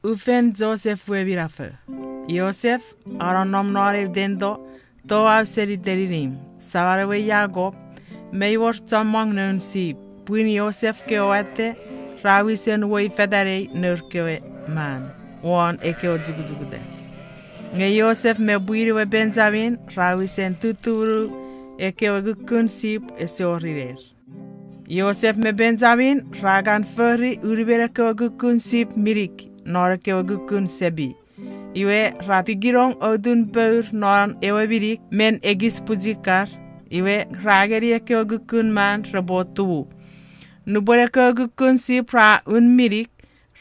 ufen Joseph webirafe. Joseph aranom nore dendo to av seri deririm. Savare Jacob mei wor tamang nun sip. Puin Joseph ke oete rawisen wei federe nurkewe man. Wan eke o jugujugude. Nge Joseph me buiri we Benjamin rawisen tuturu eke o gukun sip esorir. Joseph me Benjamin ragan furry uribere ke o gukun sip mirik nore ke o gukun sebi. Iwe ratigirong odun beur noran ewe birik men egis pujikar. Iwe rageri ke o gukun man rebotu. Nubore ke o gukun sip ra un mirik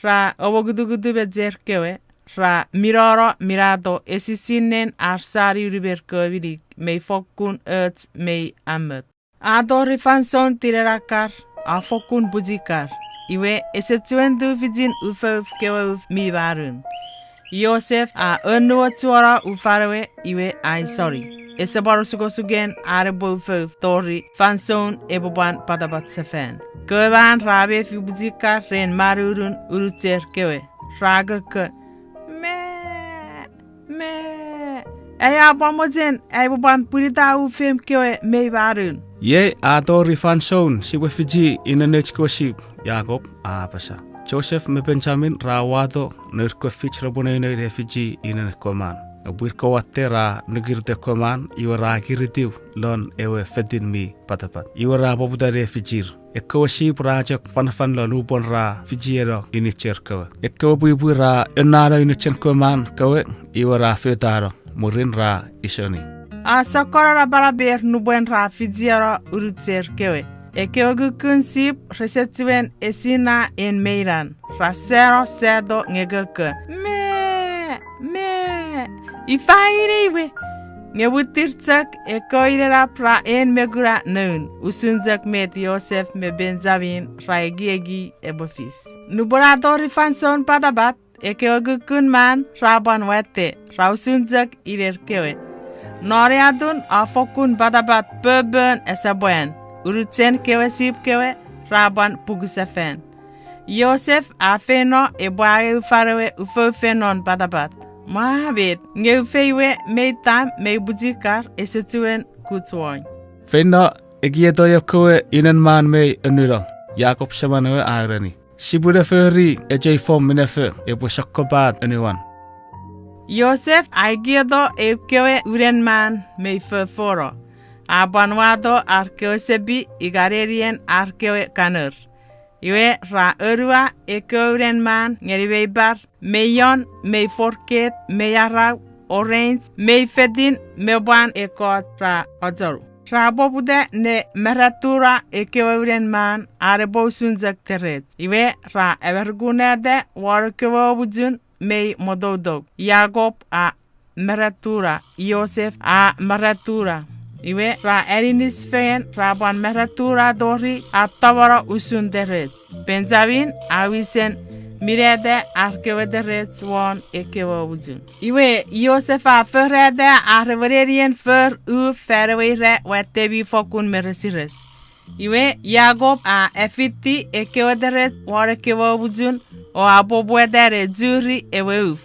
ra owogudugudu bejer kewe. Ra miroro mirado esisinen arsari uriber ke birik mei fokun öts mei amet. Ado rifanson tirerakar a fokun bujikar. Iwe esetsuendu vijin ufeuf kewe uf mi varun. Joseph a unnuwa tuara ufarewe iwe ai sorry. Ese baro sugen arebo ufeuf tori fanson eboban padabat sefen. Kewan rabe fi bujikar ren marurun uruter kewe. Raga ke Ay abamojen ay boban purita ufem kewe mei varun. Ye adori fanson si wefiji inanechko ship Jacob apasa. Joseph me Benjamin rawado nurko fichra bonene refugee inankoman. Abirko watera nugirde koman iwara giridiu lon ewe fedin mi patapat. Iwara bobuda refugee. Eko ship rajak fanfan lo lubon ra fijiero inicher kawe. Eko buibu ra enara inichen koman kawe iwara fedaro. Murin ra isoni. Sakora ra baraber nubuen ra fijiero urutser kewe. Eke ogukun sip resetuen esina en meiran. Rasero sedo ngegeke. Ifairiwe. Ngebutirtsak eko irera pra en megura nun. Usunzak met Joseph me Benjamin raigiegi ebofis. Nuboradori fanson padabat. Eke ogukun man raban wete. Rausunzak irerkewe. Nore adun afokun padabat pöbön esabuen. Urutsen kewe sip kewe raban pugusefen. Joseph afeno eboaye ufarewe ufenon padabat. Mahabit nge ufeiwe meitam mei bujikar esetuen kutwoin. Feno egiedo yakowe inan man mei enuro. Jacob shamanowe agrani. Shibude feri ejay fom minefe ebo shakobat anyone. Joseph agiedo kewe uren man mei foro. Abanwado arkewe sebi igarerien arkewe kanur. Iwe ra urwa ekeuren man ngeriwe bar meyon mei forket meyara orange mei fedin meban ekot ra ozoru. Ra bobude ne meratura ekeuren man arebo sunzak teret. Iwe ra evergunede warkewe bujun mei mododog. Jacob a meratura. Joseph a meratura. Iwe ra erinis fen raban meratura dori atawara usun deret. Benjamin awisen mirede arkewe deret won ekewe ujun. Iwe Joseph a ferede arvererien fer u ferwe re wetebi fokun meresires. Iwe Jacob a efiti ekewe deret warekewe ujun o abobwe deret juri ewe uf.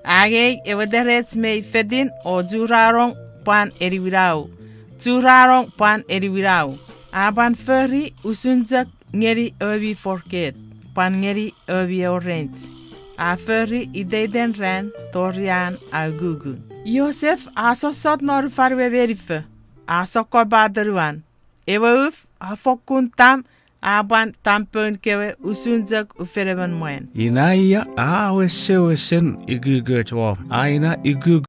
Age ewe deret mei fedin o jurarong pan eriwirau. Turarong pan eriwirau. Aban feri usunjak ngeri obi forket. Pan ngeri obi orange. A feri ideden ren torian agugun. Joseph aso sot nor farwe verife. Aso ko badaruan. Ewe uf afokun tam aban tampun kewe usunjak ufereban moen. Inaya wesen igugu chwa. Aina igugu